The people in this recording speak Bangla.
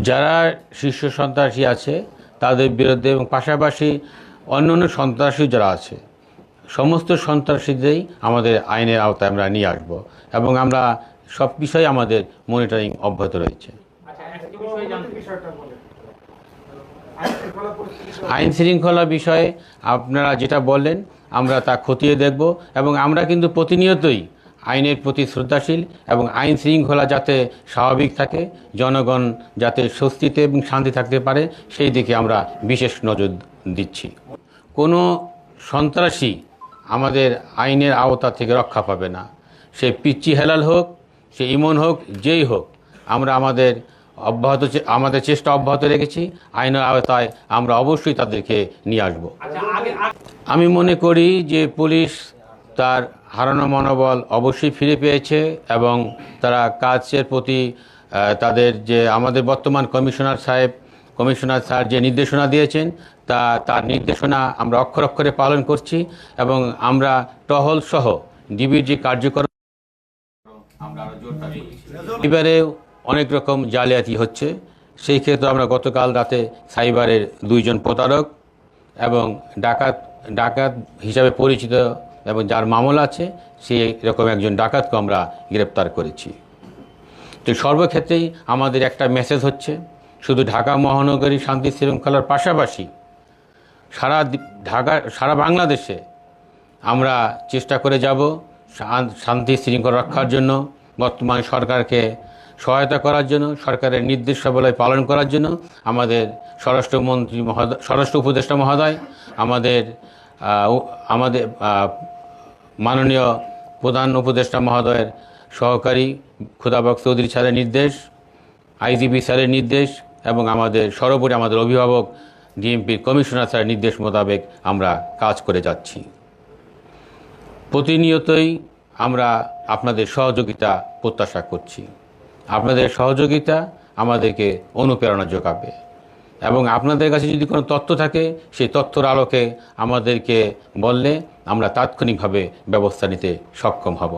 যারা শীর্ষ সন্ত্রাসী আছে তাদের বিরুদ্ধে এবং পাশাপাশি অন্যান্য সন্ত্রাসী যারা আছে সমস্ত সন্ত্রাসীদেরই আমাদের আইনের আওতায় আমরা নিয়ে আসব এবং আমরা সব বিষয়ে আমাদের মনিটরিং অব্যাহত রয়েছে। আইন শৃঙ্খলা বিষয়ে আপনারা যেটা বললেন আমরা তা খতিয়ে দেখব এবং আমরা কিন্তু প্রতিনিয়তই আইনের প্রতি শ্রদ্ধাশীল এবং আইন শৃঙ্খলা যাতে স্বাভাবিক থাকে, জনগণ যাতে স্বস্তিতে এবং শান্তি থাকতে পারে সেই দিকে আমরা বিশেষ নজর দিচ্ছি। কোনো সন্ত্রাসী আমাদের আইনের আওতা থেকে রক্ষা পাবে না, সে পিচ্চি হেলাল হোক, সে ইমন হোক, যেই হোক, আমরা আমাদের চেষ্টা অব্যাহত রেখেছি। আইনের আওতায় আমরা অবশ্যই তাদেরকে নিয়ে আসব। আমি মনে করি যে পুলিশ তার হারানো মনোবল অবশ্যই ফিরে পেয়েছে এবং তারা কাজের প্রতি তাদের যে আমাদের বর্তমান কমিশনার স্যার যে নির্দেশনা দিয়েছেন তার নির্দেশনা আমরা অক্ষরে অক্ষরে পালন করছি এবং আমরা টহল সহ ডিবির যে কার্যক্রম আমরা আরো জোরদার করছি। এবারে অনেক রকম জালিয়াতি হচ্ছে, সেই ক্ষেত্রে আমরা গতকাল রাতে সাইবারের 2 জন প্রতারক এবং ডাকাত হিসাবে পরিচিত এবং যার মামলা আছে সেই রকম একজন ডাকাতকে আমরা গ্রেপ্তার করেছি। তো সর্বক্ষেত্রেই আমাদের একটা মেসেজ হচ্ছে, শুধু ঢাকা মহানগরী শান্তি শৃঙ্খলার পাশাপাশি সারা বাংলাদেশে আমরা চেষ্টা করে যাব শান্তি শৃঙ্খলা রক্ষার জন্য, বর্তমান সরকারকে সহায়তা করার জন্য, সরকারের নির্দেশাবলী পালন করার জন্য। আমাদের স্বরাষ্ট্র উপদেষ্টা মহোদয়, আমাদের মাননীয় প্রধান উপদেষ্টা মহোদয়ের সহকারী খুদাবক্স চৌধুরী স্যারের নির্দেশ, আইজিপি স্যারের নির্দেশ এবং সর্বোপরি আমাদের অভিভাবক ডিএমপির কমিশনার স্যারের নির্দেশ মোতাবেক আমরা কাজ করে যাচ্ছি। প্রতিনিয়তই আমরা আপনাদের সহযোগিতা প্রত্যাশা করছি। আপনাদের সহযোগিতা আমাদেরকে অনুপ্রেরণা যোগাবে এবং আপনাদের কাছে যদি কোনো তথ্য থাকে সেই তথ্যের আলোকে আমাদেরকে বললে আমরা তাৎক্ষণিকভাবে ব্যবস্থা নিতে সক্ষম হব।